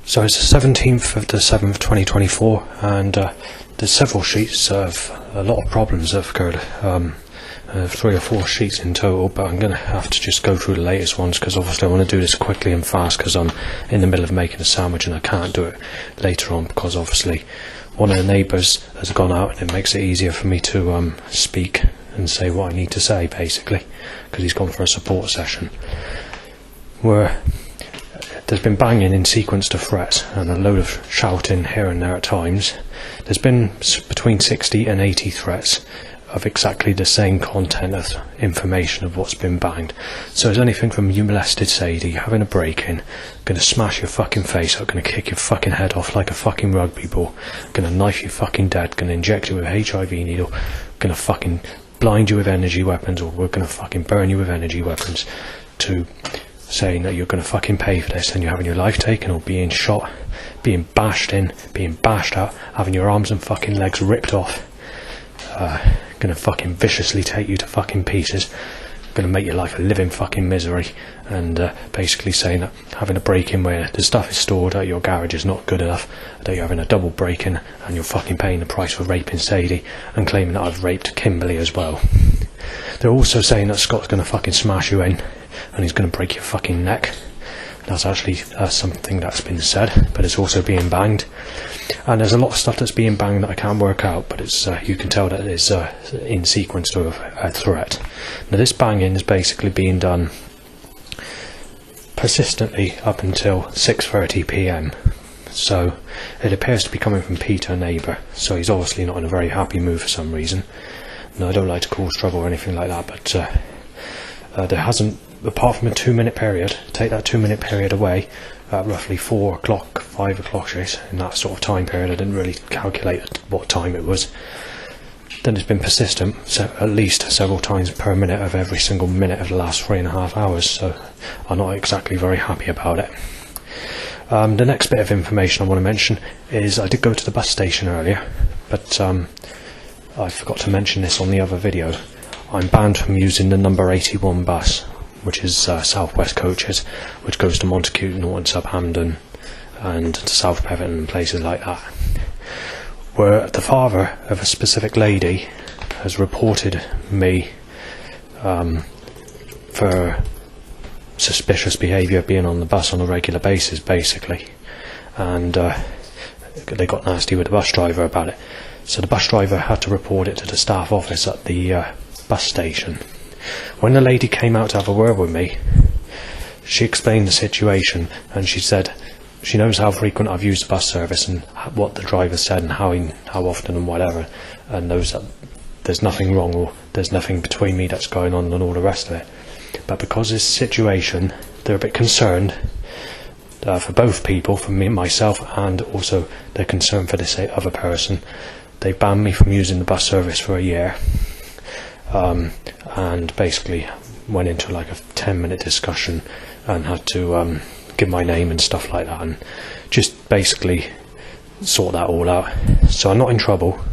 So it's the 17th of the 7th 2024, and there's several sheets of a lot of problems that have occurred. 3 or 4 sheets in total, but I'm going to have to just go through the latest ones because obviously I want to do this quickly and fast because I'm in the middle of making a sandwich and I can't do it later on because obviously one of the neighbours has gone out and it makes it easier for me to speak and say what I need to say basically because he's gone for a support session where there's been banging in sequence to threats and a load of shouting here and there at times. There's been between 60 and 80 threats of exactly the same content of information of what's been banged. So there's anything from you molested Sadie, having a break-in, gonna smash your fucking face up, gonna kick your fucking head off like a fucking rugby ball, gonna knife you fucking dead, gonna inject you with a HIV needle, gonna fucking blind you with energy weapons, or we're gonna fucking burn you with energy weapons, to saying that you're gonna fucking pay for this and you're having your life taken or being shot, being bashed in, being bashed out, having your arms and fucking legs ripped off, gonna fucking viciously take you to fucking pieces, gonna make your life a living fucking misery, and basically saying that having a break-in where the stuff is stored at your garage is not good enough, that you're having a double break-in and you're fucking paying the price for raping Sadie, and claiming that I've raped Kimberly as well. They're also saying that Scott's gonna fucking smash you in and he's gonna break your fucking neck. That's actually something that's been said, but it's also being banged. And there's a lot of stuff that's being banged that I can't work out, but it's you can tell that it's in sequence to a threat. Now this banging is basically being done persistently up until 6:30 p.m. So it appears to be coming from Peter, neighbour, so he's obviously not in a very happy mood for some reason. No, I don't like to cause trouble or anything like that, but there hasn't, apart from a 2-minute period, take that 2-minute period away, at roughly 4 o'clock, 5 o'clock-ish, in that sort of time period. I didn't really calculate what time it was. Then it's been persistent, so at least several times per minute of every single minute of the last 3.5 hours, so I'm not exactly very happy about it. The next bit of information I want to mention is I did go to the bus station earlier, but I forgot to mention this on the other video. I'm banned from using the number 81 bus, which is South West Coaches, which goes to Montacute, Norton, Southampton and to South Peverton and places like that, where the father of a specific lady has reported me for suspicious behaviour, being on the bus on a regular basis basically, and they got nasty with the bus driver about it. So the bus driver had to report it to the staff office at the bus station. When the lady came out to have a word with me, she explained the situation, and she said she knows how frequent I've used the bus service and what the driver said and how often and whatever, and knows that there's nothing wrong or there's nothing between me that's going on and all the rest of it. But because of this situation, they're a bit concerned for both people, for me, myself, and also they're concerned for this other person. They banned me from using the bus service for a year. And basically went into like a 10-minute discussion and had to give my name and stuff like that and just basically sort that all out. So I'm not in trouble,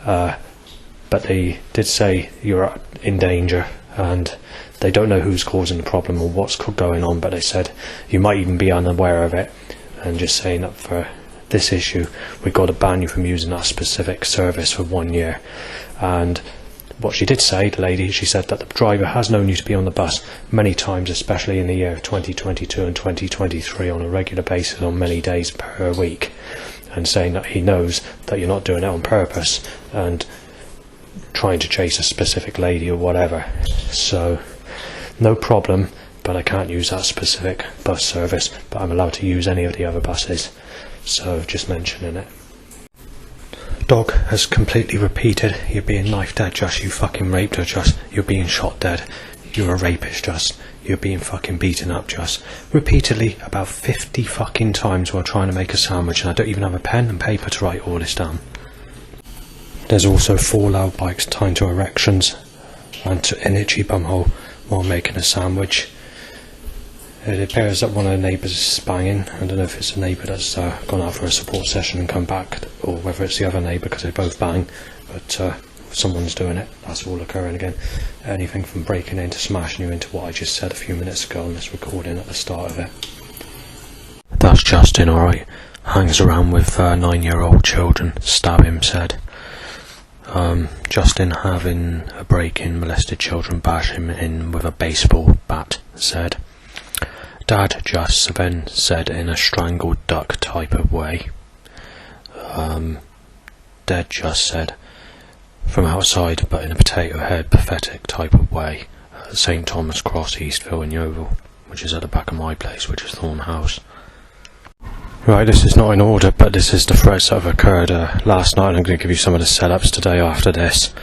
but they did say you're in danger and they don't know who's causing the problem or what's going on, but they said you might even be unaware of it, and just saying that for this issue we've got to ban you from using that specific service for 1 year. And what she did say, the lady, she said that the driver has known you to be on the bus many times, especially in the year 2022 and 2023, on a regular basis on many days per week, and saying that he knows that you're not doing it on purpose and trying to chase a specific lady or whatever. So no problem, but I can't use that specific bus service, but I'm allowed to use any of the other buses, so just mentioning it. Dog has completely repeated, you're being knifed dead, Just, you fucking raped her, Just, you're being shot dead, you're a rapist, Just, you're being fucking beaten up, Just, repeatedly about 50 fucking times while trying to make a sandwich, and I don't even have a pen and paper to write all this down. There's also 4 loud bikes tied to erections and to an itchy bumhole while making a sandwich. It appears that one of the neighbours is banging. I don't know if it's a neighbour that's gone out for a support session and come back, or whether it's the other neighbour because they both bang, but someone's doing it. That's all occurring again. Anything from breaking in to smashing you into what I just said a few minutes ago on this recording at the start of it. That's Justin, alright. Hangs around with 9-year-old children. Stab him, said. Justin having a break-in, molested children, bash him in with a baseball bat, said. Dad just then said in a strangled duck type of way. Dead just said, from outside but in a potato head pathetic type of way, at St Thomas Cross, Eastville in Yeovil, which is at the back of my place, which is Thorn House. Right, this is not in order, but this is the threats that have occurred last night, and I'm going to give you some of the setups today after this.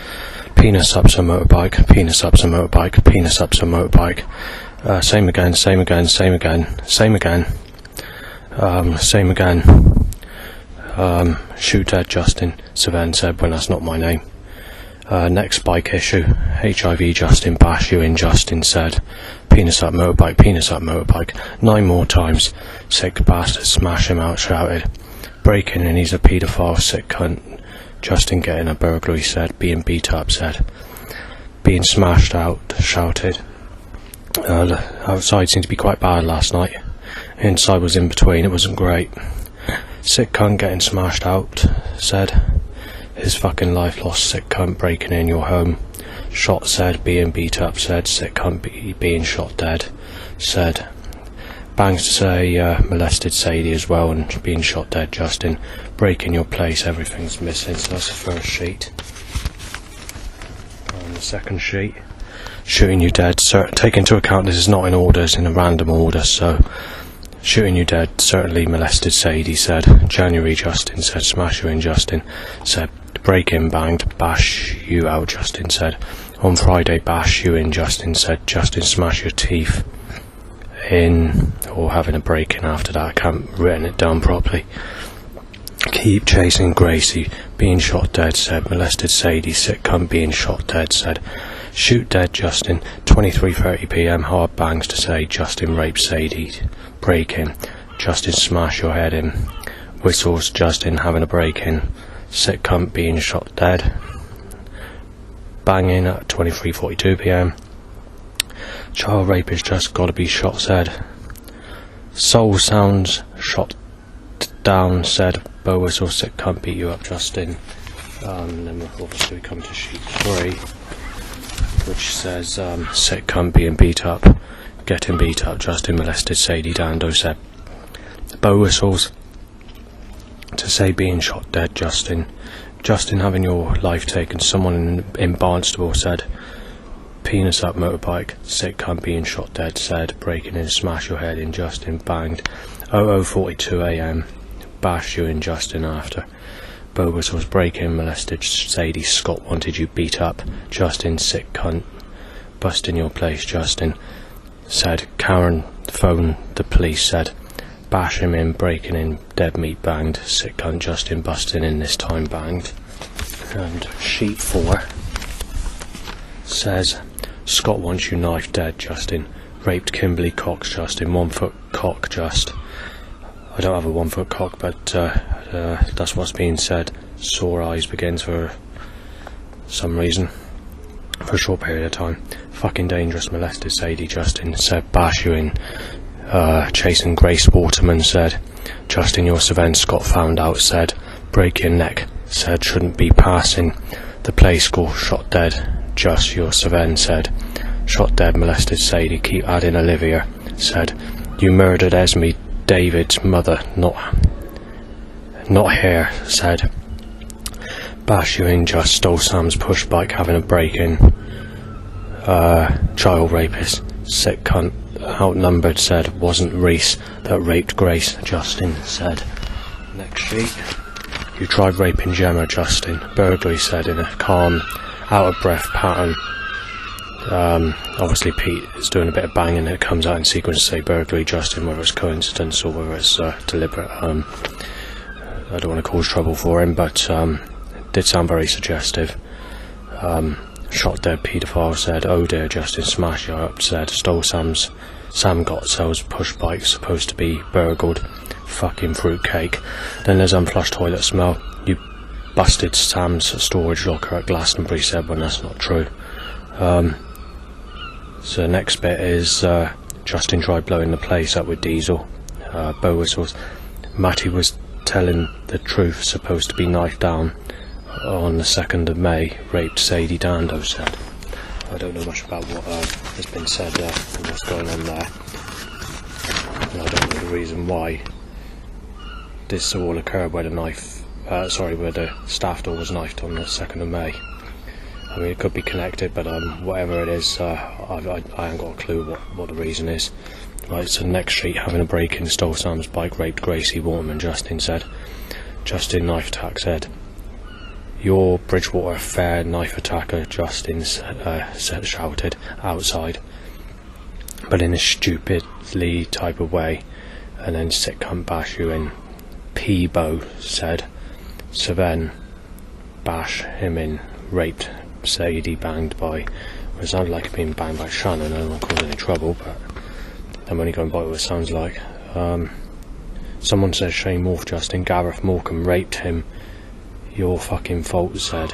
Penis ups a motorbike, penis ups a motorbike, penis ups a motorbike. Same again, same again, same again, same again. Same again. Shoot dead Justin, Savan said, when that's not my name. Next bike issue, HIV Justin, bash you in Justin said. Penis up motorbike, penis up motorbike. 9 more times. Sick bastard, smash him out, shouted. Breaking in, he's a paedophile, sick cunt. Justin getting a burglary said. Being beat up said. Being smashed out, shouted. Outside seemed to be quite bad last night. Inside was in between, it wasn't great. Sick cunt getting smashed out, said. His fucking life lost, sick cunt breaking in your home. Shot said, being beat up said, sick cunt being shot dead, said. Bangs to say, molested Sadie as well and being shot dead, Justin. Breaking your place, everything's missing, so that's the first sheet. And the second sheet. Shooting you dead, take into account this is not in order, it's in a random order, so. Shooting you dead, certainly molested Sadie, said. January Justin said, smash you in Justin, said. Break in, banged, bash you out, Justin said. On Friday, bash you in, Justin said. Justin, smash your teeth in, or having a break in after that. I can't written it down properly. Keep chasing Gracie, being shot dead, said. Molested Sadie, sick cunt, being shot dead, said. Shoot dead, Justin. 23:30 p.m. Hard bangs to say. Justin raped Sadie. Break in. Justin, smash your head in. Whistles, Justin having a break in. Sick cunt being shot dead. Banging at 23:42 p.m. Child rapist just gotta be shot, said. Soul sounds shot down, said. Bow whistle, sick cunt beat you up, Justin. And then obviously we come to sheet 3, which says sick cunt being beat up. Getting beat up, Justin molested Sadie. Dando said. Bow whistles to say being shot dead, Justin. Justin having your life taken, someone in Barnstable said. Penis up motorbike, sick cunt being shot dead, said. Breaking in, smash your head in, Justin, banged. 00:42 a.m. Bash you in, Justin, after. Bow whistles, breaking, molested Sadie. Scott wanted you beat up, Justin, sick cunt. Busting your place, Justin, said. Karen phone the police, said. Bash him in, breaking in, dead meat, banged. Sick cunt, Justin, busting in, this time banged. And sheet 4 says, Scott wants you knife dead, Justin. Raped Kimberly Cox, Justin. 1 foot cock, just. I don't have a 1 foot cock, but that's what's being said. Sore eyes begins for some reason. For a short period of time. Fucking dangerous, molested Sadie, Justin, said. Bash you in. Chasing Grace Waterman, said. Justin, your Savan, Scott found out, said. Break your neck, said. Shouldn't be passing the play school, shot dead. Just your Savan, said. Shot dead, molested Sadie, keep adding Olivia, said. You murdered Esme, David's mother, not here, said. Bash you in, just stole Sam's push bike, having a break in. Child rapist, sick cunt, outnumbered, said. Wasn't Reese that raped Grace, Justin, said. Next sheet. You tried raping Gemma, Justin. Burglary, said, in a calm, out of breath pattern. Obviously Pete is doing a bit of banging and it comes out in sequence to say burglary, Justin, whether it's coincidence or whether it's deliberate. I don't want to cause trouble for him, but it did sound very suggestive. Shot dead paedophile, said. Oh dear, Justin, smash you up, said. Stole Sam got sells push bike, supposed to be burgled. Fucking fruitcake. Then there's unflushed toilet smell. You busted Sam's storage locker at Glastonbury, said, when that's not true. So the next bit is Justin tried blowing the place up with diesel. bow whistles. Matty was telling the truth, supposed to be knifed down on the 2nd of May, raped Sadie Dando said. I don't know much about what has been said there and what's going on there. And I don't know the reason why this all occurred where where the staff door was knifed on the 2nd of May. I mean, it could be connected, but whatever it is, I ain't got a clue what the reason is. Right, so next sheet, having a break-in, stole Sam's bike, raped Gracie Waterman, Justin said. Justin, knife attack, said. Your Bridgewater Fair knife attacker, Justin shouted outside, but in a stupidly type of way, and then sick cunt bash you in. Peebo said. So then, bash him in, raped Sadie, banged by, it sounded like being banged by Shannon. I don't want to cause any trouble, but I'm only going by what it sounds like. Someone says Shane Wolf, Justin. Gareth Morecambe raped him. Your fucking fault, said.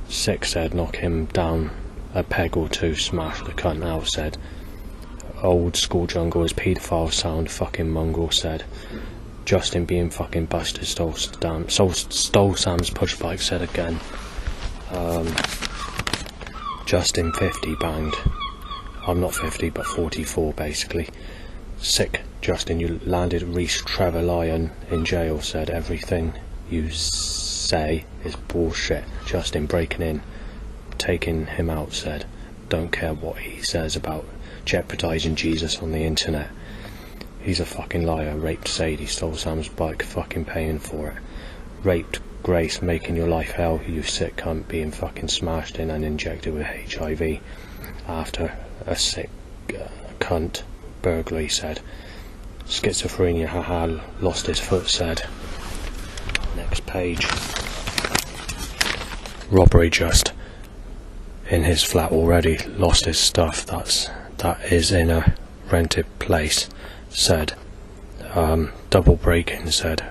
Sick said, knock him down a peg or two, smash the cunt out, said. Old school jungle is paedophile sound, fucking mongrel, said. Justin being fucking busted, stole Sam's push bike, said again. Justin 50 banged. I'm not 50 but 44 basically. Sick, Justin, you landed Reese Trevor Lyon in jail, said. Everything you say is bullshit. Justin breaking in, taking him out, said. Don't care what he says about jeopardising Jesus on the internet. He's a fucking liar. Raped Sadie, stole Sam's bike, fucking paying for it. Raped Grace, making your life hell, you sick cunt, being fucking smashed in and injected with HIV after a sick cunt burglary, said. Schizophrenia, haha, lost his foot, said. Next page. Robbery, just in his flat already, lost his stuff, that is in a rented place, said. Double break-in, said.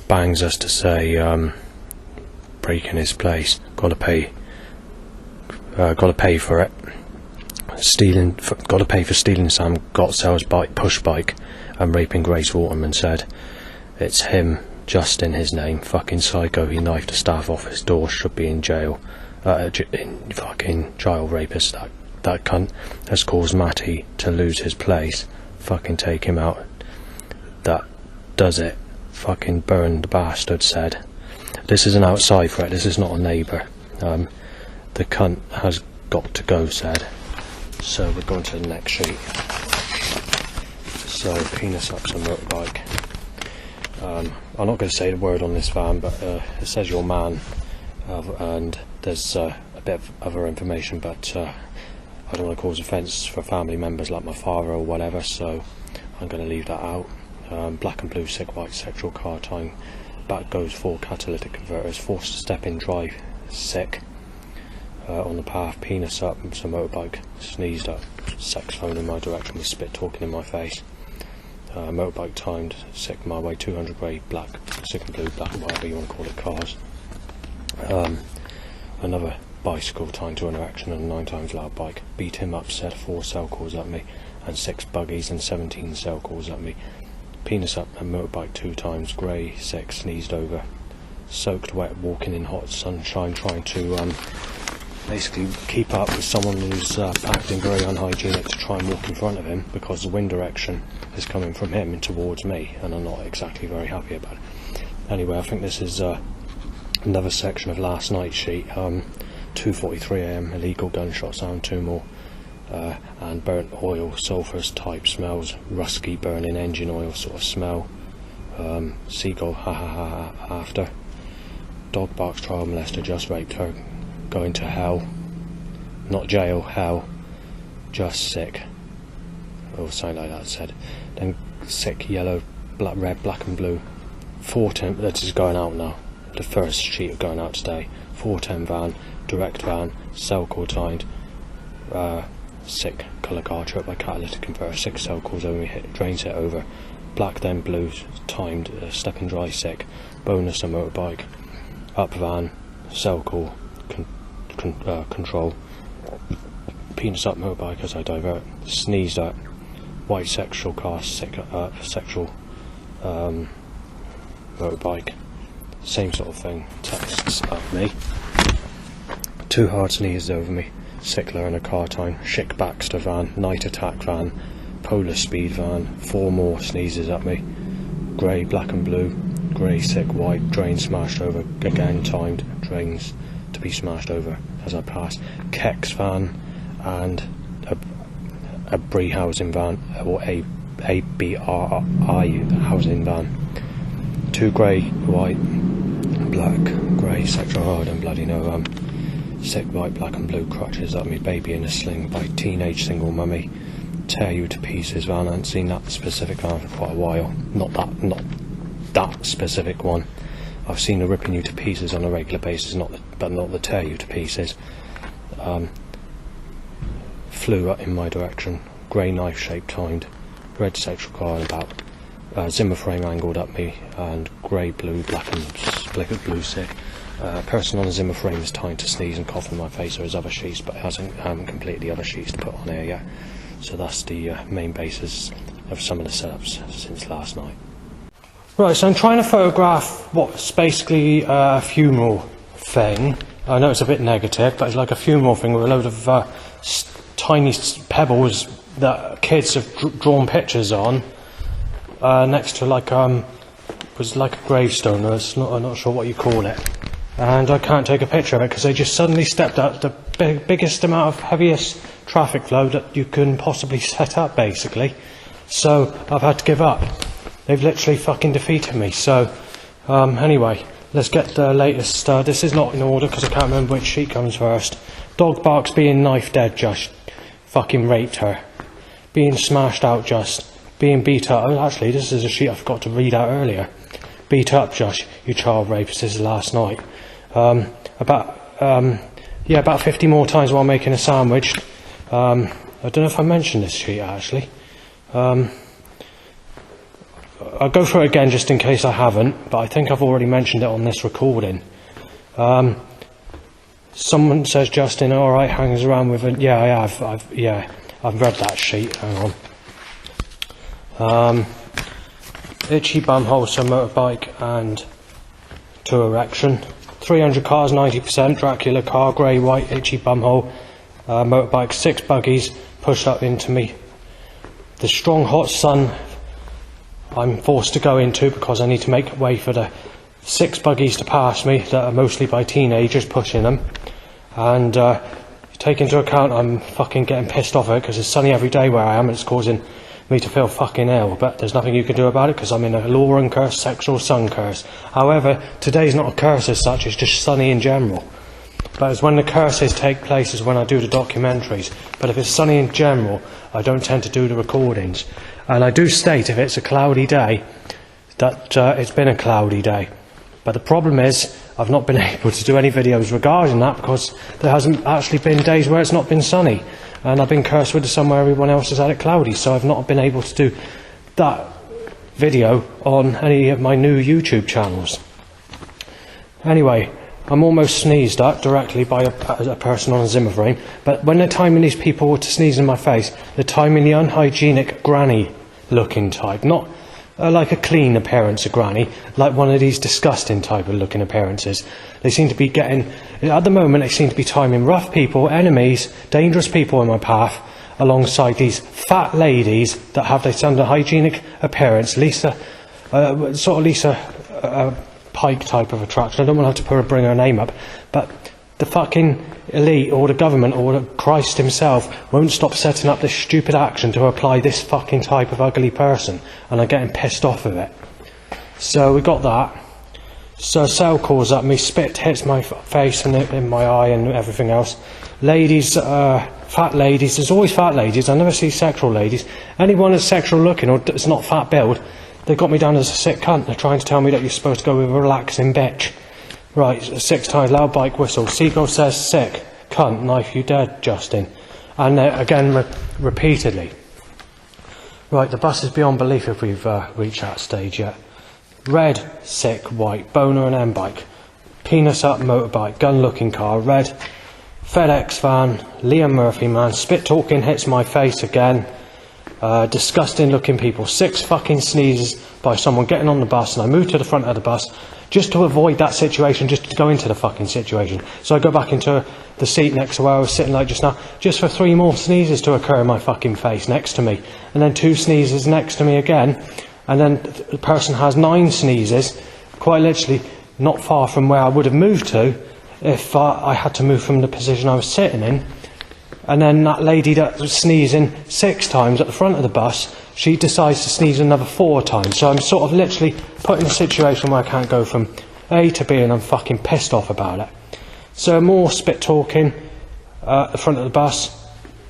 Bangs us to say break in his place, gotta pay for it. Gotta pay for stealing Sam Gottsel's push bike and raping Grace Waterman, said. It's him, Justin his name, fucking psycho, he knifed a staff office door, should be in jail. Fucking child rapist, that cunt has caused Matty to lose his place, fucking take him out. That does it, fucking burn the bastard, said. This is an outside threat, this is not a neighbour. The cunt has got to go, said. So we're going to the next sheet. So penis up's a motorbike. I'm not going to say the word on this van, but it says your man, and there's a bit of other information, but I don't want to cause offence for family members like my father or whatever, so I'm going to leave that out. Black and blue, sick white, sexual car time. Back goes 4 catalytic converters, forced to step in drive, sick. On the path, penis up, some motorbike, sneezed up, sex phone in my direction with spit talking in my face. Motorbike timed, sick my way, 200 grey, black, sick and blue, black, whatever you want to call it, cars. Another bicycle timed to interaction and 9 times loud bike. Beat him up, said 4 cell calls at me, and 6 buggies and 17 cell calls at me. Penis up and motorbike 2 times, grey, sick, sneezed over. Soaked wet, walking in hot sunshine, trying to basically keep up with someone who's acting very unhygienic to try and walk in front of him because the wind direction is coming from him and towards me, and I'm not exactly very happy about it. Anyway, I think this is another section of last night's sheet. 2:43 AM, illegal gunshot sound, 2 more, and burnt oil, sulphurous type smells, rusky burning engine oil sort of smell. Seagull, ha ha ha ha, after. Dog barks, child molester, just raped her, going to hell, not jail, hell, just sick, or something like that, said. Then sick, yellow, black, red, black and blue, 410, that is going out now, the first sheet of going out today, 410 van, direct van, cell call timed, sick, colour car trip by catalytic converter, 6 cell calls only hit, drains hit over, black then blue, timed, step and dry, sick, bonus a motorbike, up van, cell call, control, penis up motorbike as I divert, sneezed up, white sexual car, sexual motorbike, same sort of thing, texts at me. 2 hard sneezes over me, Sickler in a car time, Schick Baxter van, Night Attack van, Polar Speed van, 4 more sneezes at me, grey, black and blue, grey, sick, white, drain smashed over, again timed, drains to be smashed over as I pass, Kex van, and a Bree housing van, or a BRI housing van. 2 grey, white, black, grey, sexual hard and bloody no sick, white, black and blue crutches at me, baby in a sling by teenage single mummy, tear you to pieces van. I haven't seen that specific van for quite a while. Not that specific one. I've seen the ripping you to pieces on a regular basis, but not the tear you to pieces. Flew in my direction, grey knife shape timed, red sexual car and about, Zimmer frame angled at me, and grey, blue, black and split blue sick. Person on the Zimmer frame is timed to sneeze and cough in my face or his other sheets, but I haven't completed the other sheets to put on here yet. So that's the main basis of some of the setups since last night. Right, so I'm trying to photograph what's basically a funeral thing. I know it's a bit negative, but it's like a funeral thing with a load of tiny pebbles that kids have drawn pictures on, next to like was like a gravestone. I'm not sure what you call it, and I can't take a picture of it because they just suddenly stepped up the biggest amount of heaviest traffic flow that you can possibly set up, basically. So I've had to give up. They've literally fucking defeated me. So anyway, let's get the latest. This is not in order because I can't remember which sheet comes first. Dog barks being knife dead, just fucking raped her. Being smashed out, just being beat up. Oh, actually, this is a sheet I forgot to read out earlier. Beat up, Josh, you child rapist. This is last night. About 50 more times while making a sandwich. I don't know if I mentioned this sheet actually. I'll go through it again just in case I haven't, but I think I've already mentioned it on this recording. Someone says Justin, alright, hangs around with it. Yeah, I have. I've read that sheet. Hang on. Itchy bumhole, some motorbike and to erection. 300 cars, 90%. Dracula car, grey, white, itchy bumhole, motorbike, 6 buggies pushed up into me. The strong hot sun I'm forced to go into because I need to make way for the 6 buggies to pass me that are mostly by teenagers pushing them. And take into account I'm fucking getting pissed off at it because it's sunny every day where I am and it's causing me to feel fucking ill, but there's nothing you can do about it because I'm in a law and curse, sexual sun curse. However, today's not a curse as such, it's just sunny in general. But it's when the curses take place is when I do the documentaries. But if it's sunny in general, I don't tend to do the recordings. And I do state if it's a cloudy day that it's been a cloudy day. But the problem is I've not been able to do any videos regarding that because there hasn't actually been days where it's not been sunny. And I've been cursed with the sun where everyone else has had it cloudy. So I've not been able to do that video on any of my new YouTube channels. Anyway, I'm almost sneezed at directly by a person on a Zimmer frame. But when they're timing these people to sneeze in my face, they're timing the unhygienic granny looking type. Not like a clean appearance of granny, like one of these disgusting type of looking appearances. They seem to be getting, at the moment they seem to be timing rough people, enemies, dangerous people in my path, alongside these fat ladies that have this unhygienic appearance. Lisa Pike type of attraction. I don't want to have to bring her name up, but the fucking elite or the government or Christ himself won't stop setting up this stupid action to apply this fucking type of ugly person, and I'm getting pissed off with it. So we got that. So Sal calls up me, spit hits my face and in my eye and everything else. Ladies, fat ladies, there's always fat ladies, I never see sexual ladies. Anyone that's sexual looking or is not fat build, they got me down as a sick cunt. They're trying to tell me that you're supposed to go with a relaxing bitch. Right, 6 times, loud bike whistle. Seagull says sick, cunt, knife you dead, Justin. And again, repeatedly. Right, the bus is beyond belief if we've reached that stage yet. Red, sick, white, boner and M-bike. Penis up, motorbike, gun-looking car, red. FedEx van, Liam Murphy man, spit talking hits my face again. disgusting looking people. 6 fucking sneezes by someone getting on the bus, and I moved to the front of the bus just to avoid that situation, just to go into the fucking situation. So I go back into the seat next to where I was sitting like just now, just for 3 more sneezes to occur in my fucking face next to me, and then 2 sneezes next to me again, and then the person has 9 sneezes, quite literally not far from where I would have moved to if I had to move from the position I was sitting in. And then that lady that was sneezing 6 times at the front of the bus, she decides to sneeze another 4 times. So I'm sort of literally put in a situation where I can't go from A to B, and I'm fucking pissed off about it. So more spit talking at the front of the bus,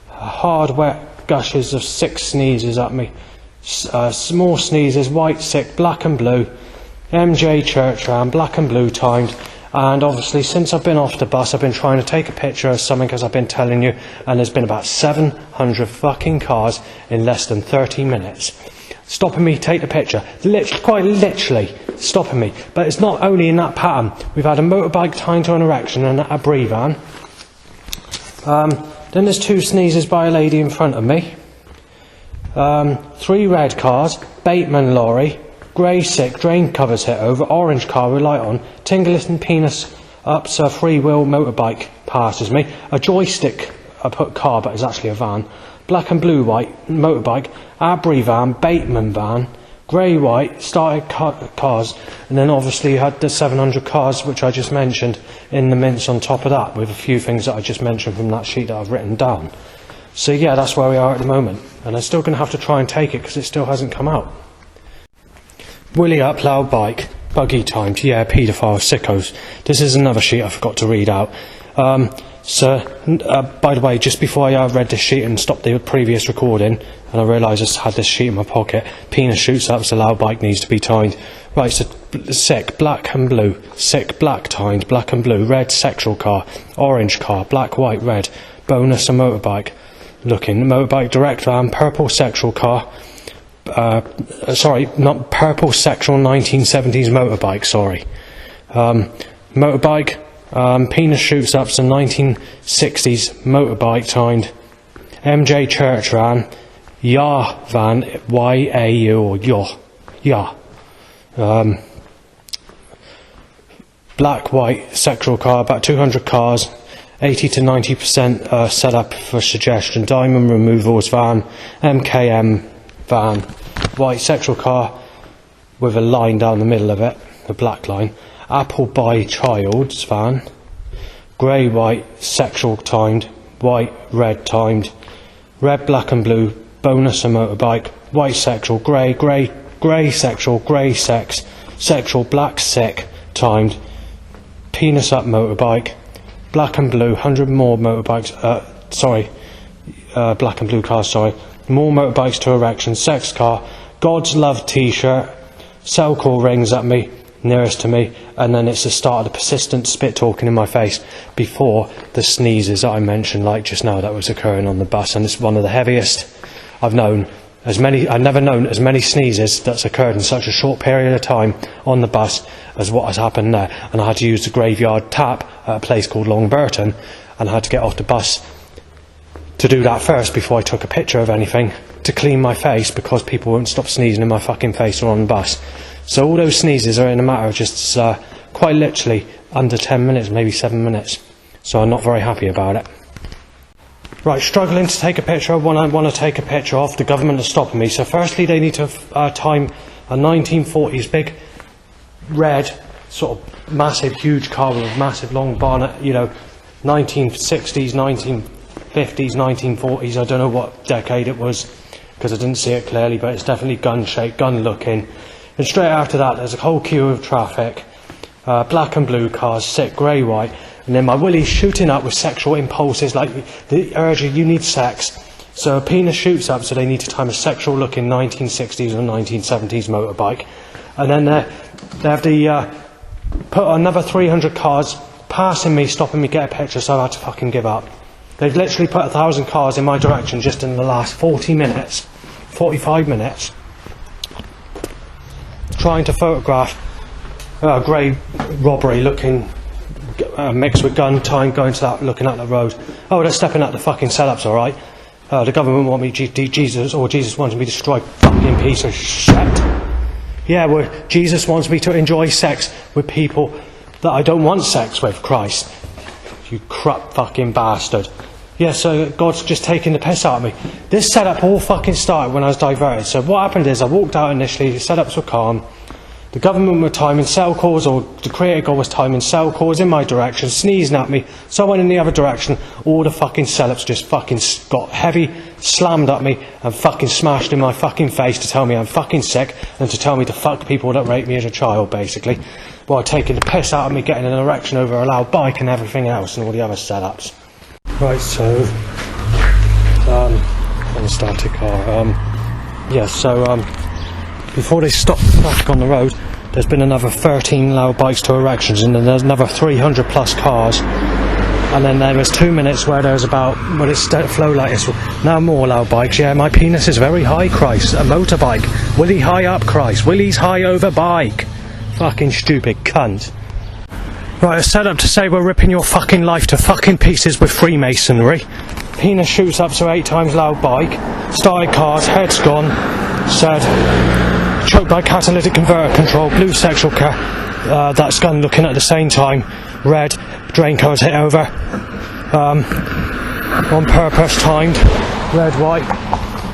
hard wet gushes of 6 sneezes at me, small sneezes, white, sick, black and blue, MJ church round, black and blue timed. And obviously, since I've been off the bus, I've been trying to take a picture of something, as I've been telling you, and there's been about 700 fucking cars in less than 30 minutes stopping me, take the picture, quite literally stopping me. But it's not only in that pattern. We've had a motorbike tied to an erection and a brie van. Then there's 2 sneezes by a lady in front of me. 3 red cars, Bateman lorry, grey sick, drain covers hit over, orange car with light on, tingling penis up, so a free-wheel motorbike passes me, a joystick, I put car but it's actually a van, black and blue white motorbike, Abri van, Bateman van, grey white, started cars, and then obviously you had the 700 cars which I just mentioned in the mints on top of that, with a few things that I just mentioned from that sheet that I've written down. So yeah, that's where we are at the moment, and I'm still going to have to try and take it because it still hasn't come out. Willy up, loud bike, buggy timed, yeah, paedophile, sickos. This is another sheet I forgot to read out. By the way, just before I read this sheet and stopped the previous recording, and I realised I just had this sheet in my pocket, penis shoots up, so loud bike needs to be timed. Right, so sick, black and blue, sick, black timed, black and blue, red sexual car, orange car, black, white, red, bonus a motorbike, looking, motorbike direct van, purple sexual car, sorry, not purple sexual 1970s motorbike, sorry. Motorbike, penis shoots up, some 1960s motorbike timed. MJ church van, YA van, Y-A-U or YA. Black, white, sexual car, about 200 cars, 80 to 90% set up for suggestion. Diamond removals van, MKM van, white sexual car with a line down the middle of it, a black line. Apple by Child's van, grey white sexual timed, white red timed, red black and blue bonus a motorbike, white sexual, grey sexual, grey sex, sexual black sick timed, penis up motorbike, black and blue 100 more motorbikes, black and blue cars, sorry, more motorbikes to erection, sex car, God's love t-shirt, cell call rings at me, nearest to me, and then it's the start of the persistent spit talking in my face before the sneezes that I mentioned like just now that was occurring on the bus, and it's one of the heaviest I've known. I've never known as many sneezes that's occurred in such a short period of time on the bus as what has happened there. And I had to use the graveyard tap at a place called Longburton, and I had to get off the bus to do that first before I took a picture of anything to clean my face, because people won't stop sneezing in my fucking face or on the bus. So all those sneezes are in a matter of just quite literally under 10 minutes, maybe 7 minutes. So I'm not very happy about it. Right, struggling to take a picture when I want to take a picture of. The government is stopping me. So firstly, they need to time a 1940s big red sort of massive huge car with a massive long bonnet, 1960s, 1950s, 1940s, I don't know what decade it was because I didn't see it clearly, but it's definitely gun shaped, gun looking. And straight after that there's a whole queue of traffic, black and blue cars, sick, grey, white, and then my willy's shooting up with sexual impulses like the urge of you need sex. So a penis shoots up, so they need to time a sexual looking 1960s or 1970s motorbike. And then they have the put another 300 cars passing me, stopping me get a picture, so I had to fucking give up. They've literally put 1,000 cars in my direction just in the last 45 minutes, trying to photograph a grey robbery looking mixed with gun time, going to that, looking at the road. Oh, they're stepping out the fucking setups, alright. The government want me, Jesus wants me to destroy fucking piece of shit. Yeah, well, Jesus wants me to enjoy sex with people that I don't want sex with, Christ. You corrupt fucking bastard. Yeah, so God's just taking the piss out of me. This setup all fucking started when I was diverted. So what happened is I walked out initially, the setups were calm. The government were timing cell calls, or the Creator God was timing cell calls in my direction, sneezing at me. So I went in the other direction. All the fucking setups just fucking got heavy, slammed at me, and fucking smashed in my fucking face to tell me I'm fucking sick, and to tell me to fuck people that raped me as a child, basically. While taking the piss out of me, getting an erection over a loud bike and everything else, and all the other setups. Right, so, on the static car, before they stopped the traffic on the road, there's been another 13 loud bikes to erections, and then there's another 300 plus cars, and then there was 2 minutes where there was about, well, it's flow like this, now more loud bikes. Yeah, my penis is very high, Christ, a motorbike. Willie high up, Christ, Willie's high over bike. Fucking stupid cunt. Right, it's set up to say we're ripping your fucking life to fucking pieces with Freemasonry. Penis shoots up to 8 times loud bike, started cars, head's gone, said, choked by catalytic converter control, blue sexual that's gun looking at the same time, red, drain covers hit over, on purpose timed, red, white.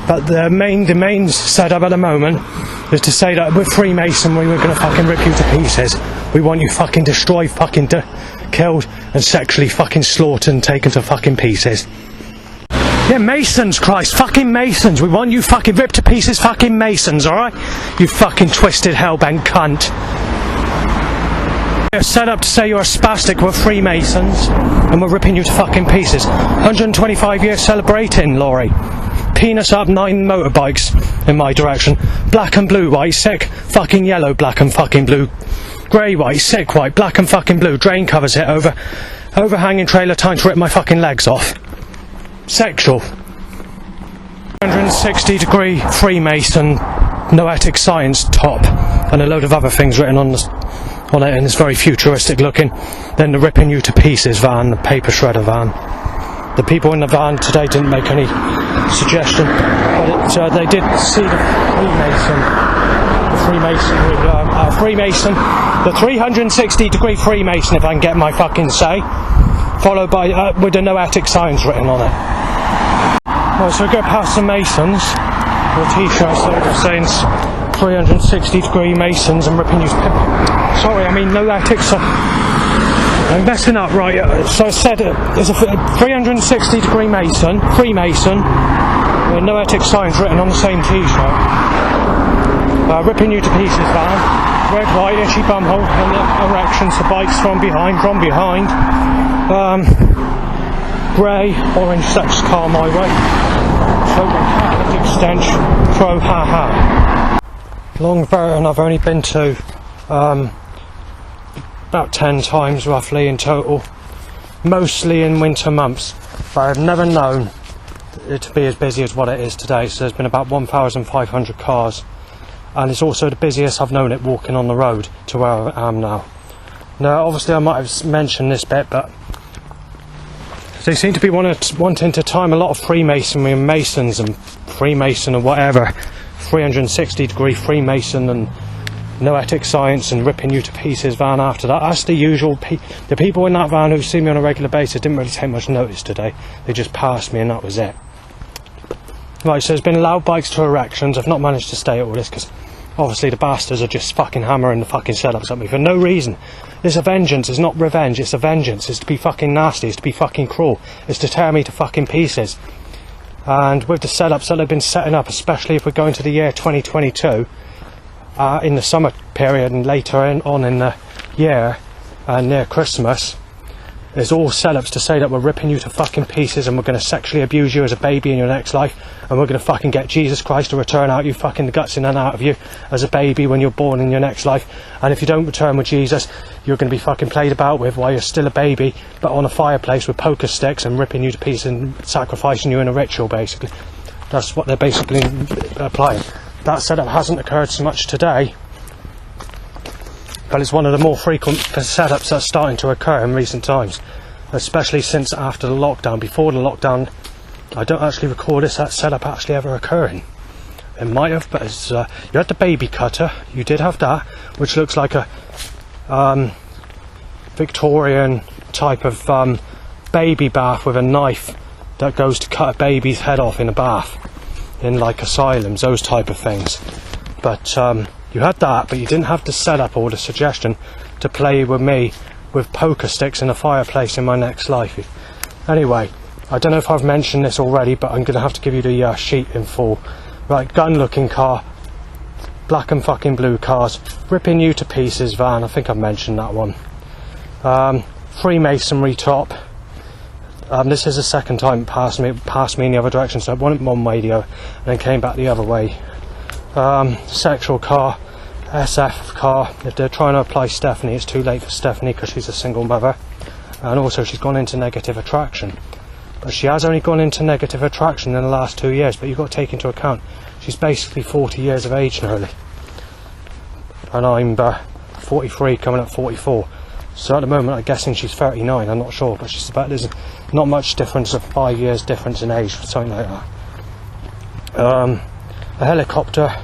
But the main setup at the moment is to say that with Freemasonry we're going to fucking rip you to pieces. We want you fucking destroyed, fucking killed, and sexually fucking slaughtered and taken to fucking pieces. Yeah, Masons, Christ, fucking Masons. We want you fucking ripped to pieces, fucking Masons, alright? You fucking twisted hellbent cunt. You're set up to say you're a spastic with Freemasons, and we're ripping you to fucking pieces. 125 years celebrating, Laurie. Penis up, 9 motorbikes in my direction. Black and blue, white, sick. Fucking yellow, black and fucking blue. Grey, white, sick, white, black and fucking blue. Drain covers hit over. Overhanging trailer, time to rip my fucking legs off. Sexual. 160 degree Freemason Noetic science top, and a load of other things written on it, and it's very futuristic looking. Then the ripping you to pieces van, the paper shredder van. The people in the van today didn't make any suggestion, but they did see the Freemason, the 360 degree Freemason, if I can get my fucking say, followed by with the Noetic signs written on it. Right, so we go past the Masons, the t-shirts that are saying 360 degree Masons and ripping you. Sorry, I mean Noetics. I'm messing up, right? So I said there's a 360 degree Freemason, with Noetic signs written on the same t-shirt. Ripping you to pieces van, red, white, itchy bumhole, and the erections, the bikes from behind. Grey, orange sex car my way. Catalytic stench, throw ha. Langford I've only been to about 10 times roughly in total, mostly in winter months, but I've never known it to be as busy as what it is today. So there's been about 1,500 cars, and it's also the busiest I've known it walking on the road to where I am now. Now obviously I might have mentioned this bit, but they seem to be wanting to time a lot of Freemasonry and Masons and Freemason and whatever, 360 degree Freemason and Noetic science and ripping you to pieces van after that. That's the usual. The people in that van who see me on a regular basis didn't really take much notice today. They just passed me and that was it. Right, so there's been loud bikes to erections. I've not managed to stay at all this because obviously the bastards are just fucking hammering the fucking setups at me for no reason. It's a vengeance, it's not revenge, it's a vengeance. It's to be fucking nasty, it's to be fucking cruel. It's to tear me to fucking pieces. And with the setups that they've been setting up, especially if we're going to the year 2022, in the summer period and later on in the year, near Christmas, there's all setups to say that we're ripping you to fucking pieces and we're going to sexually abuse you as a baby in your next life, and we're going to fucking get Jesus Christ to return out you fucking the guts in and out of you as a baby when you're born in your next life. And if you don't return with Jesus, you're going to be fucking played about with while you're still a baby, but on a fireplace with poker sticks and ripping you to pieces and sacrificing you in a ritual, basically. That's what they're basically applying. That setup hasn't occurred so much today, but it's one of the more frequent setups that's starting to occur in recent times, especially since after the lockdown. Before the lockdown, I don't actually recall this setup actually ever occurring. It might have, but it's, you had the baby cutter, you did have that, which looks like a Victorian type of baby bath with a knife that goes to cut a baby's head off in a bath, in like asylums, those type of things. But you had that, but you didn't have the setup or the suggestion to play with me with poker sticks in a fireplace in my next life. Anyway, I don't know if I've mentioned this already, but I'm going to have to give you the sheet in full. Right, gun looking car, black and fucking blue cars, ripping you to pieces van, I think I've mentioned that one. Freemasonry top. This is the second time it passed me in the other direction, so I went one way and then came back the other way. Sexual car, SF car. If they're trying to apply Stephanie, it's too late for Stephanie because she's a single mother, and also she's gone into negative attraction. But she has only gone into negative attraction in the last 2 years, but you've got to take into account she's basically 40 years of age nearly, and I'm 43 coming up 44, so at the moment I'm guessing she's 39, I'm not sure, but she's about, there's not much difference of 5 years difference in age, something like that. A helicopter,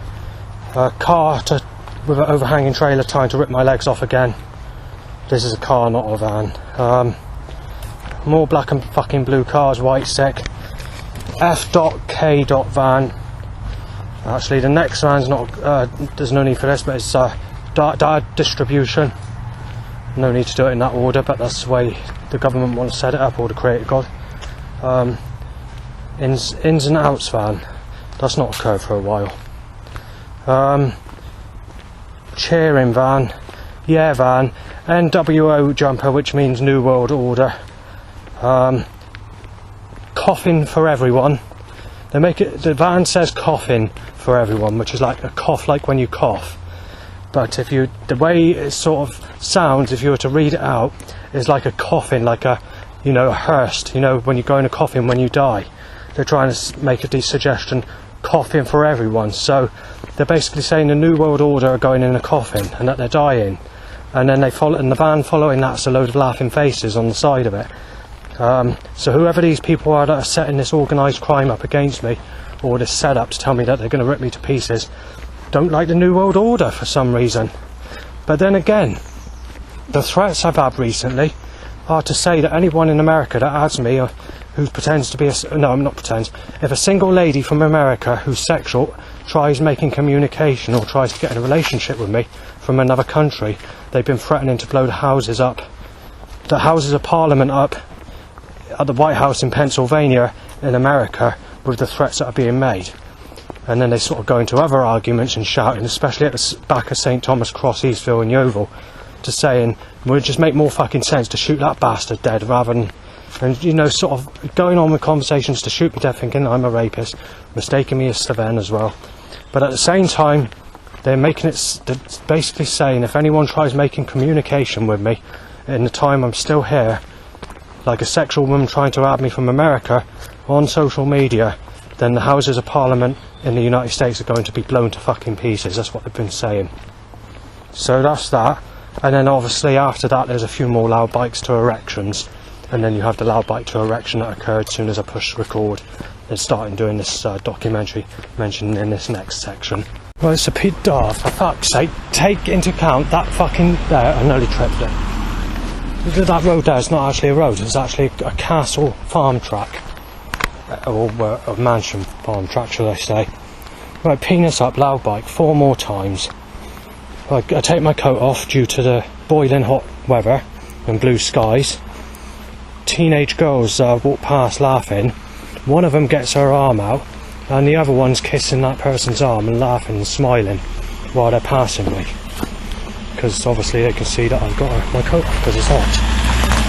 a car with an overhanging trailer trying to rip my legs off again. This is a car, not a van. More black and fucking blue cars, white sick. F.K. van. Actually, the next van's not. There's no need for this, but it's dart distribution. No need to do it in that order, but that's the way the government wants to set it up, or the creator God. Ins and outs van. That's not occurred for a while. Cheering van. Yeah van. NWO jumper, which means New World Order. Coffin for everyone. They make it, the van says coffin for everyone, which is like a cough, like when you cough. But if you, the way it sort of sounds, if you were to read it out, is like a coffin, like a, you know, a hearse. You know, when you go in a coffin when you die. They're trying to make a suggestion, coffin for everyone. So they're basically saying the New World Order are going in a coffin and that they're dying. And then they follow, and the van following that's a load of laughing faces on the side of it. So whoever these people are that are setting this organised crime up against me, or this setup to tell me that they're going to rip me to pieces, don't like the New World Order for some reason. But then again, the threats I've had recently are to say that anyone in America that adds me, or who pretends to be no, I'm not pretends, if a single lady from America who's sexual tries making communication or tries to get in a relationship with me from another country, they've been threatening to blow the Houses up, the Houses of Parliament up at the White House in Pennsylvania in America, with the threats that are being made. And then they sort of go into other arguments and shouting, especially at the back of St Thomas Cross, Eastville and Yeovil, to saying, would it just make more fucking sense to shoot that bastard dead rather than, and you know, sort of going on with conversations to shoot me dead, thinking I'm a rapist, mistaking me as Steven as well. But at the same time, they're making it, they're basically saying if anyone tries making communication with me in the time I'm still here, like a sexual woman trying to add me from America on social media, then the Houses of Parliament in the United States are going to be blown to fucking pieces. That's what they've been saying. So that's that. And then obviously after that there's a few more loud bites to erections, and then you have the loud bite to erection that occurred as soon as I pushed record and started doing this documentary mentioned in this next section. Well, it's a Pete Dar, for fuck's sake, take into account that fucking there, I nearly tripped it. That road there is not actually a road, it's actually a castle farm track, or a mansion farm track, shall I say. Right, penis up, loud bike, 4 more times. I take my coat off due to the boiling hot weather and blue skies. Teenage girls walk past laughing. One of them gets her arm out, and the other one's kissing that person's arm and laughing and smiling while they're passing me. Because obviously they can see that I've got my coat off because it's hot.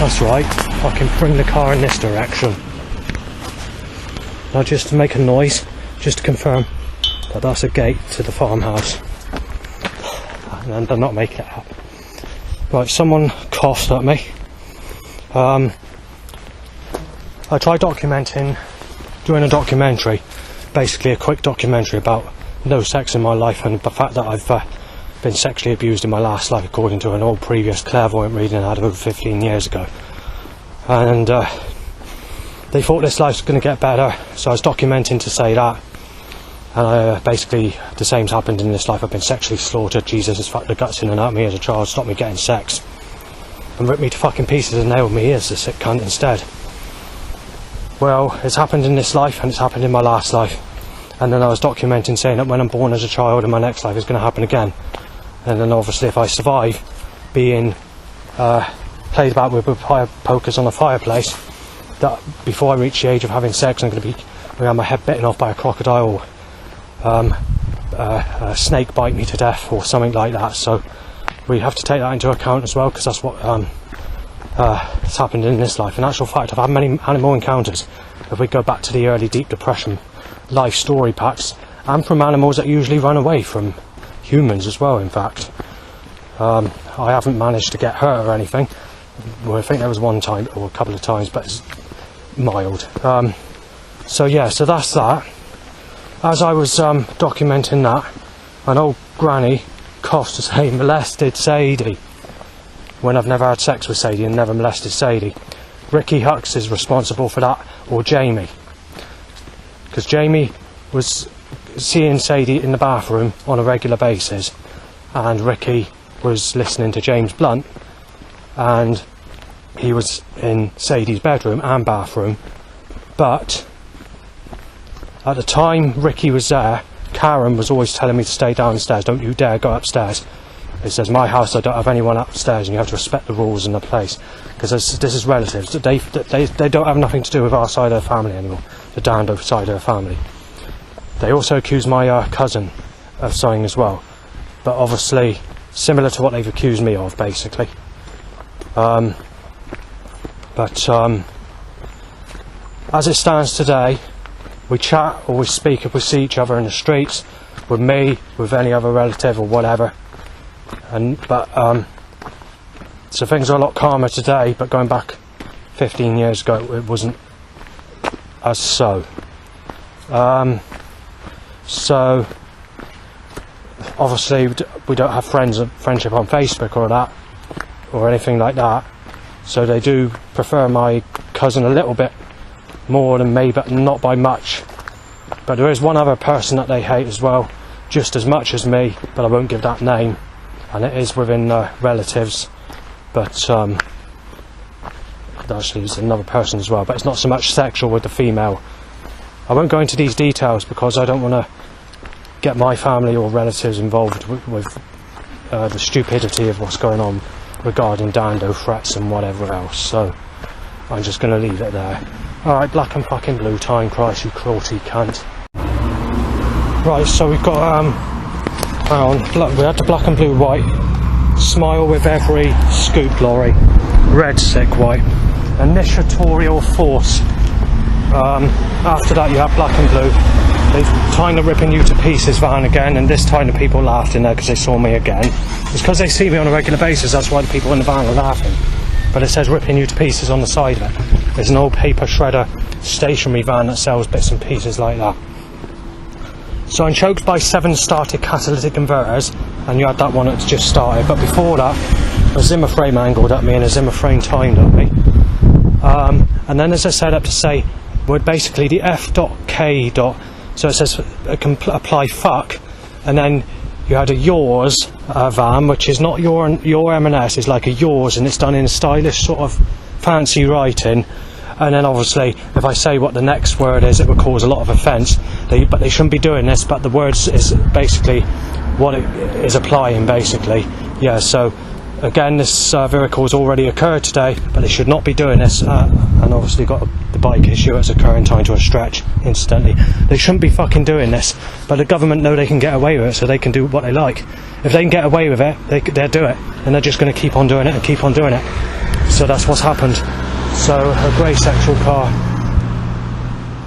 That's right, I can bring the car in this direction. Now just to make a noise, just to confirm that that's a gate to the farmhouse. And I'm not making it up. Right, someone coughed at me. I tried doing a documentary, basically a quick documentary about no sex in my life and the fact that I've been sexually abused in my last life, according to an old previous clairvoyant reading I had over 15 years ago. And they thought this life's going to get better, so I was documenting to say that. And basically, the same's happened in this life. I've been sexually slaughtered. Jesus has fucked the guts in and out of me as a child, stopped me getting sex, and ripped me to fucking pieces and nailed me ears, the sick cunt, instead. Well, it's happened in this life, and it's happened in my last life. And then I was documenting saying that when I'm born as a child in my next life, it's going to happen again. And then obviously, if I survive being played about with fire pokers on a fireplace, that before I reach the age of having sex, I'm going to have my head bitten off by a crocodile, or a snake bite me to death, or something like that. So we have to take that into account as well, because that's what has happened in this life. In actual fact, I've had many animal encounters. If we go back to the early Deep Depression life story packs, and from animals that usually run away from humans as well, in fact. I haven't managed to get hurt or anything. Well, I think there was one time or a couple of times, but it's mild. So yeah, so that's that. As I was documenting that, an old granny coughs to say molested Sadie, when I've never had sex with Sadie and never molested Sadie. Ricky Hux is responsible for that, or Jamie, because Jamie was seeing Sadie in the bathroom on a regular basis, and Ricky was listening to James Blunt, and he was in Sadie's bedroom and bathroom. But at the time Ricky was there, Karen was always telling me to stay downstairs. Don't you dare go upstairs. It says, my house, I don't have anyone upstairs, and you have to respect the rules in the place, because this is relatives. They don't have nothing to do with our side of the family anymore, the Dando side of the family. They also accused my cousin of something as well, but obviously similar to what they've accused me of, basically. As it stands today, we chat or we speak if we see each other in the streets, with me, with any other relative or whatever. So things are a lot calmer today, but going back 15 years ago, it wasn't as so. So obviously we don't have friendship on Facebook or that, or anything like that. So they do prefer my cousin a little bit more than me, but not by much. But there is one other person that they hate as well, just as much as me, but I won't give that name. And it is within relatives, but actually it's another person as well, but it's not so much sexual with the female. I won't go into these details because I don't want to get my family or relatives involved with the stupidity of what's going on regarding Dando threats and whatever else, so I'm just going to leave it there. Alright, black and fucking blue, time Christ, you cruelty cunt. Right, so we've got hang on, we had the black and blue white, smile with every scoop lorry, red sick white, initiatorial force. After that you have black and blue. They've kind of ripping you to pieces van again, and this time the people laughed in there because they saw me again. It's because they see me on a regular basis, that's why the people in the van are laughing. But it says ripping you to pieces on the side of it. There's an old paper shredder stationary van that sells bits and pieces like that. So I'm choked by 7 started catalytic converters, and you had that one that's just started, but before that a Zimmer frame angled at me and a Zimmer frame timed at me. And then as I set up to say, we're basically the F.K. So it says apply fuck, and then you had a yours van, which is not your M&S, it's like a yours, and it's done in stylish sort of fancy writing. And then obviously if I say what the next word is, it would cause a lot of offence, but they shouldn't be doing this, but the words is basically what it is applying, basically. Yeah, so again, this vehicle has already occurred today, but they should not be doing this, and obviously got the bike issue that's occurring, tying to a stretch incidentally. They shouldn't be fucking doing this, but the government know they can get away with it, so they can do what they like. If they can get away with it, they'll do it, and they're just going to keep on doing it and keep on doing it. So that's what's happened. So a grey sexual car,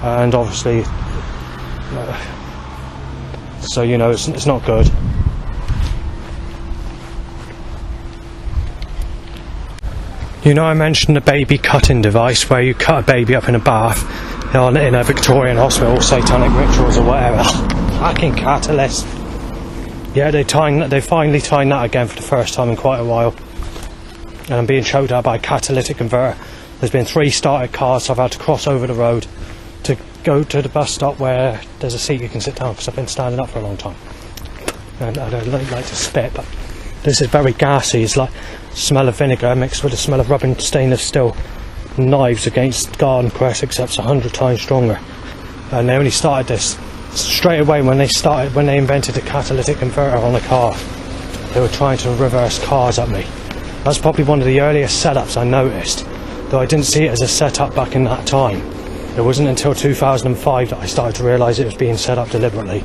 and obviously so you know it's not good. You know, I mentioned the baby cutting device where you cut a baby up in a bath in a Victorian hospital, satanic rituals or whatever. Fucking catalyst. Yeah, they finally tying that again for the first time in quite a while, and I'm being choked out by a catalytic converter. There's been 3 started cars, so I've had to cross over the road to go to the bus stop where there's a seat you can sit down, because I've been standing up for a long time. And I don't like to spit, but this is very gassy. It's like smell of vinegar mixed with the smell of rubbing stainless steel knives against garden press, except it's 100 times stronger. And they only started this straight away when they invented the catalytic converter on the car. They were trying to reverse cars at me. That's probably one of the earliest setups I noticed, though I didn't see it as a setup back in that time. It wasn't until 2005 that I started to realise it was being set up deliberately.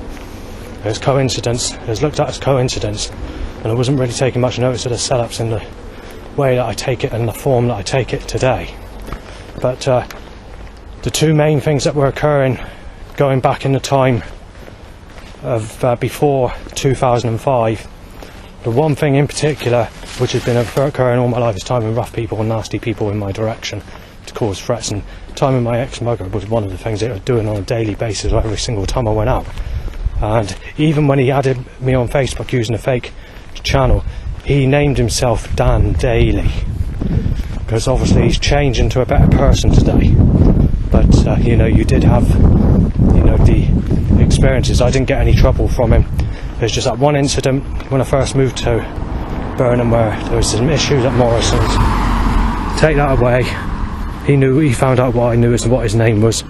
It was coincidence. It was looked at as coincidence, and I wasn't really taking much notice of the setups in the way that I take it and the form that I take it today. But the 2 main things that were occurring going back in the time of before 2005, the one thing in particular which has been occurring all my life is timing rough people and nasty people in my direction to cause threats, and timing my ex-mugger was one of the things they were doing on a daily basis every single time I went out. And even when he added me on Facebook using a fake channel, he named himself Dan Daly, because obviously he's changed into a better person today. But you did have the experiences. I didn't get any trouble from him. There's just that one incident when I first moved to Burnham where there was some issues at Morrison's. Take that away, he found out what I knew as what his name was,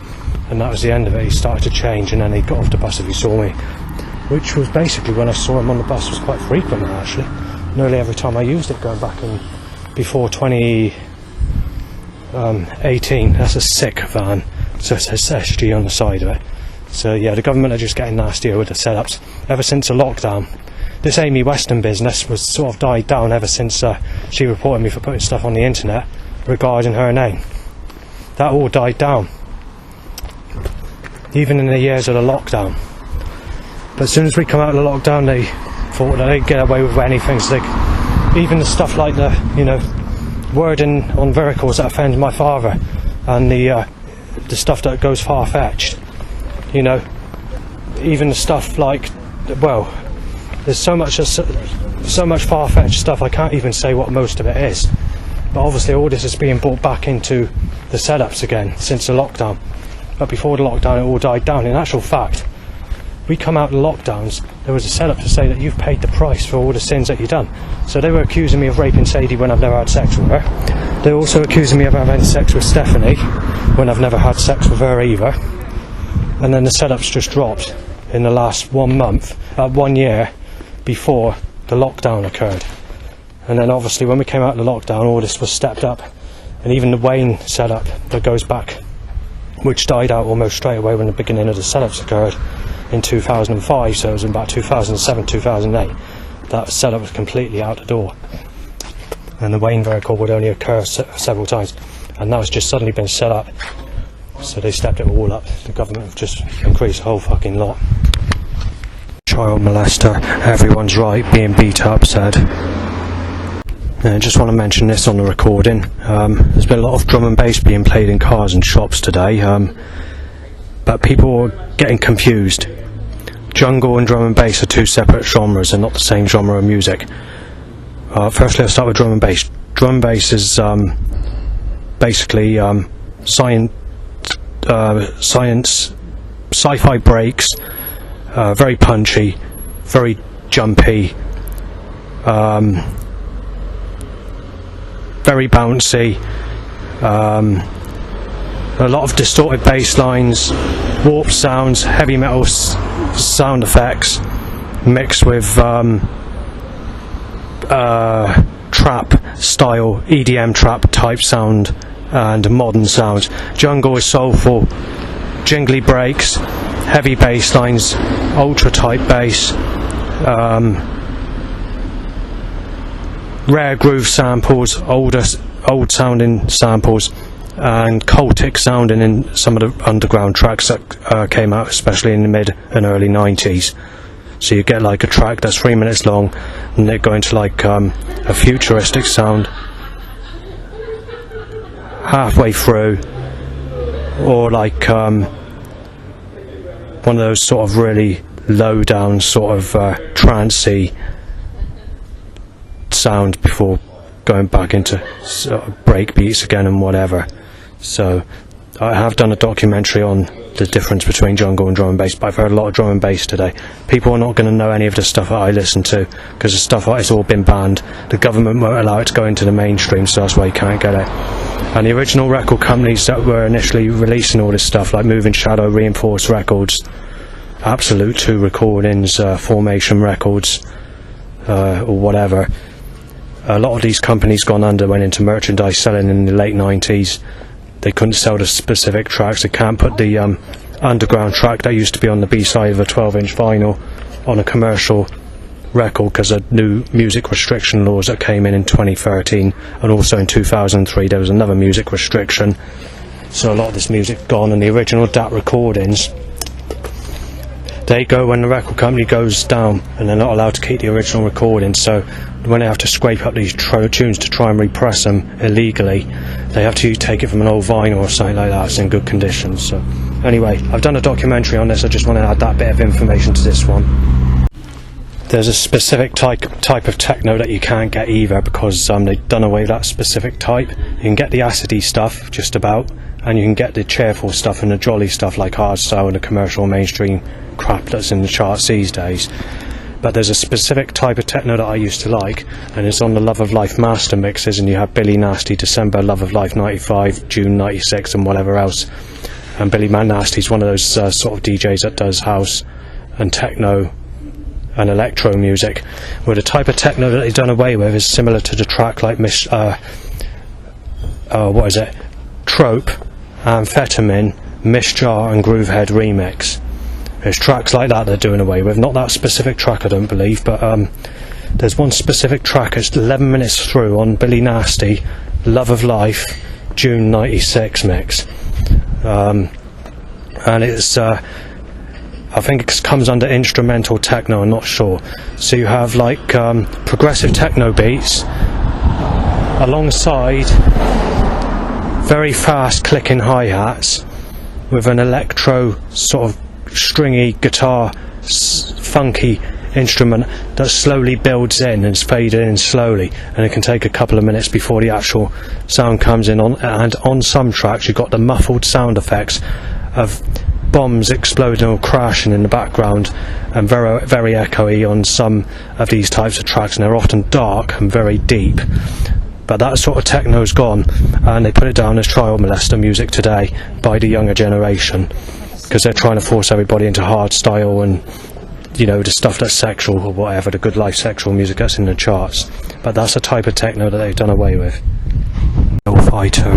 and that was the end of it. He started to change, and then he got off the bus if he saw me, which was basically when I saw him on the bus was quite frequent actually. Nearly every time I used it going back in before 2018. That's a sick van, so it says SG on the side of it. So yeah, the government are just getting nastier with the setups ever since the lockdown. This Amy Weston business was sort of died down ever since she reported me for putting stuff on the internet regarding her name. That all died down, even in the years of the lockdown. But as soon as we come out of the lockdown, they thought that they'd get away with anything. So even the stuff like the wording on vehicles that offend my father, and the stuff that goes far-fetched. Even the stuff like, well, there's so much far-fetched stuff I can't even say what most of it is. But obviously all this is being brought back into the setups again since the lockdown. But before the lockdown it all died down. In actual fact, we come out of the lockdowns, there was a setup to say that you've paid the price for all the sins that you've done. So they were accusing me of raping Sadie when I've never had sex with her. They were also accusing me of having sex with Stephanie when I've never had sex with her either. And then the setups just dropped in the last 1 month, 1 year before the lockdown occurred. And then obviously when we came out of the lockdown, all this was stepped up. And even the Wayne setup that goes back, which died out almost straight away when the beginning of the setups occurred in 2005, so it was in about 2007, 2008, that setup was completely out the door. And the Wayne vehicle would only occur several times, and now it's just suddenly been set up, so they stepped it all up. The government have just increased the whole fucking lot. Child molester, everyone's right, being beat up, said. I just want to mention this on the recording. There's been a lot of drum and bass being played in cars and shops today, but people are getting confused. Jungle and drum and bass are 2 separate genres and not the same genre of music. Firstly, I'll start with drum and bass. Drum and bass is basically sci-fi breaks, very punchy, very jumpy, very bouncy, a lot of distorted bass lines, warped sounds, heavy metal sound effects mixed with trap style, EDM trap type sound and modern sounds. Jungle is soulful, jingly breaks, heavy bass lines, ultra tight bass, rare groove samples, old sounding samples, and cultic sounding in some of the underground tracks that came out, especially in the mid and early 90s. So you get like a track that's 3 minutes long, and they go into like a futuristic sound halfway through, or like one of those sort of really low down sort of trancey sound before going back into sort of break beats again and whatever. So I have done a documentary on the difference between jungle and drum and bass, but I've heard a lot of drum and bass today. People are not going to know any of the stuff that I listen to, because the stuff it's all been banned. The government won't allow it to go into the mainstream, so that's why you can't get it. And the original record companies that were initially releasing all this stuff, like Moving Shadow, Reinforced Records, Absolute 2 Recordings, Formation Records, or whatever, a lot of these companies gone under, went into merchandise selling in the late 90s. They couldn't sell the specific tracks. They can't put the underground track that used to be on the B-side of a 12-inch vinyl on a commercial record because of new music restriction laws that came in 2013, and also in 2003 there was another music restriction. So a lot of this music gone, and the original DAT recordings, they go when the record company goes down, and they're not allowed to keep the original recordings. So when they have to scrape up these tunes to try and repress them illegally, they have to take it from an old vinyl or something like that. It's in good condition. So anyway, I've done a documentary on this. I just want to add that bit of information to this one. There's a specific type of techno that you can't get either, because they've done away with that specific type. You can get the acidy stuff just about, and you can get the cheerful stuff and the jolly stuff like hardstyle and the commercial mainstream crap that's in the charts these days. But there's a specific type of techno that I used to like, and it's on the Love of Life master mixes, and you have Billy Nasty, December, Love of Life 95, June 96 and whatever else. And Billy Nasty's one of those sort of DJs that does house and techno and electro music, where the type of techno that they've done away with is similar to the track like Trope, Amphetamine, Miss Jar and Groovehead remix. There's tracks like that they're doing away with. Not that specific track, I don't believe, but there's one specific track. It's 11 minutes through on Billy Nasty, Love of Life, June 96 mix, and it's I think it comes under instrumental techno, I'm not sure. So you have like progressive techno beats alongside very fast clicking hi-hats with an electro sort of stringy guitar funky instrument that slowly builds in and is faded in slowly, and it can take a couple of minutes before the actual sound comes in. And on some tracks you've got the muffled sound effects of bombs exploding or crashing in the background, and very, very echoey on some of these types of tracks, and they're often dark and very deep. But that sort of techno's gone, and they put it down as child molester music today by the younger generation, because they're trying to force everybody into hard style and, you know, the stuff that's sexual or whatever, the good life sexual music that's in the charts. But that's a type of techno that they've done away with. Fighter,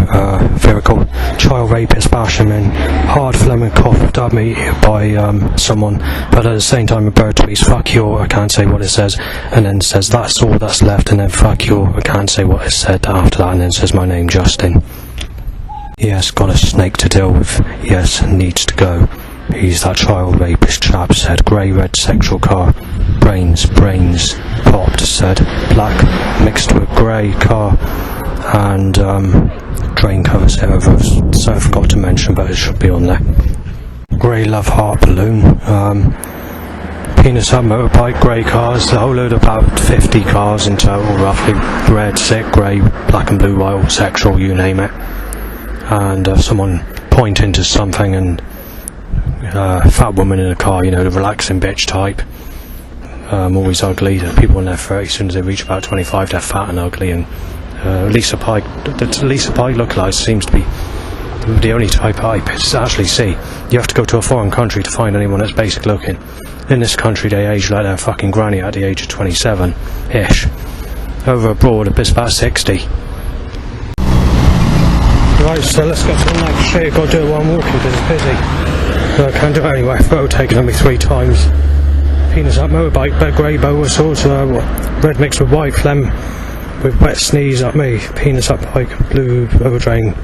Virical, child rapist, Basherman, hard flamenco at me by someone, but at the same time a bird tweets, fuck you, I can't say what it says, and then says that's all that's left, and then fuck you, I can't say what it said after that, and then says my name Justin. Yes, got a snake to deal with, yes, needs to go. He's that child rapist chap, said. Grey red sexual car, brains, popped, said. Black mixed with grey car, and drain covers it over, so I forgot to mention, but it should be on there. Grey love heart balloon, penis hut motorbike, grey cars, a whole load of about 50 cars in total, roughly. Red, sick, grey, black and blue, white, sexual, you name it. And someone pointing to something, and fat woman in a car, you know, the relaxing bitch type. Always ugly. The people in their 30s, as soon as they reach about 25, they're fat and ugly. And Lisa Pike lookalike seems to be the only type I actually see. You have to go to a foreign country to find anyone that's basic looking. In this country they age like their fucking granny at the age of 27-ish. Over abroad it's about 60. Right, so let's get to the next shit. I've got to do it while I'm walking because it's busy. I can't do it anyway. Photo taken on me 3 times. Penis up motorbike, grey boa sorts, red mixed with white, phlegm with wet sneeze at me. Penis up bike, blue over drain,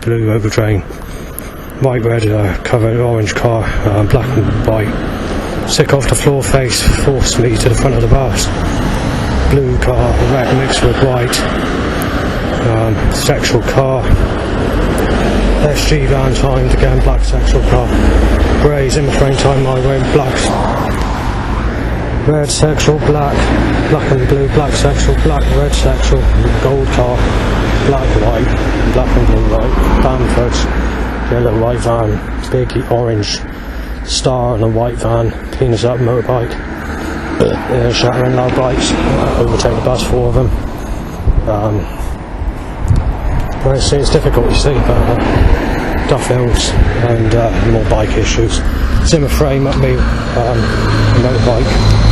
white red covered orange car, black and white. Sick off the floor face, forced me to the front of the bus. Blue car, red mixed with white. Sexual car. SG van timed again, black sexual car. Greys in the frame time, my way, blacks. red sexual, black and blue, black sexual, black, red sexual, gold car, black, white, black and blue, white, Langford, yellow, white van, big orange star on a white van, penis up motorbike, shattering loud bikes, overtake the bus, 4 of them. Well, it's difficult, you see, but Duff Hills and more bike issues. Zimmer frame up me, motorbike.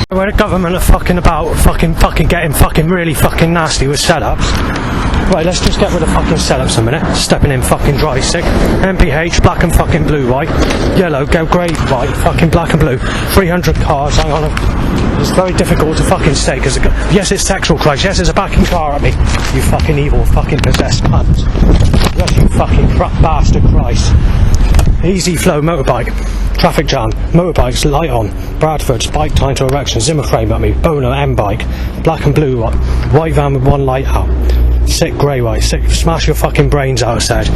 Where the government are fucking about, fucking getting fucking really fucking nasty with setups. Right, let's just get rid of fucking setups a minute. Stepping in fucking dry stick. MPH, black and fucking blue, white. Yellow, go grey, white, fucking black and blue. 300 cars, hang on. It's very difficult to fucking say, because yes, it's sexual, Christ. Yes, there's a backing car at me. You fucking evil, fucking possessed cunt. Yes, you fucking bastard, Christ. Easy flow motorbike, traffic jam, motorbikes, light on, Bradford's, bike time to erection, Zimmer frame at me, Bono M bike, black and blue one, white van with 1 light out, sick grey white, sick, smash your fucking brains out, I said,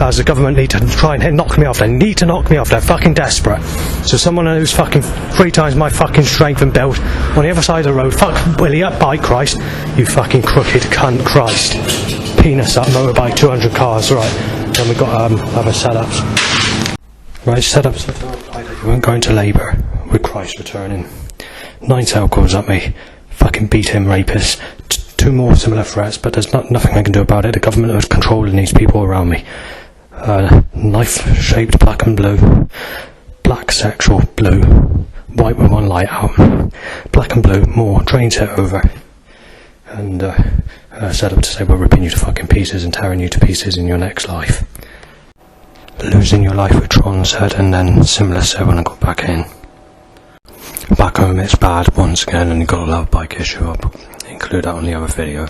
as the government need to try and knock me off, they need to knock me off, they're fucking desperate, so someone who's fucking 3 times my fucking strength and build, on the other side of the road, fuck Willie up bike, Christ, you fucking crooked cunt, Christ, penis up motorbike, 200 cars, right, then we've got other setups. Right, setups that you weren't going to labour with Christ returning. 9 cell calls at me. Fucking beat him, rapist. 2 more similar threats, but there's nothing I can do about it. The government is controlling these people around me. Knife-shaped black and blue. Black sexual blue. White with 1 light out. Black and blue, more. Trains hit over. And set up to say we're ripping you to fucking pieces and tearing you to pieces in your next life. Losing your life with Tron said, and then similar said when I got back in. Back home it's bad once again, and you got a loud bike issue. I'll include that on the other video.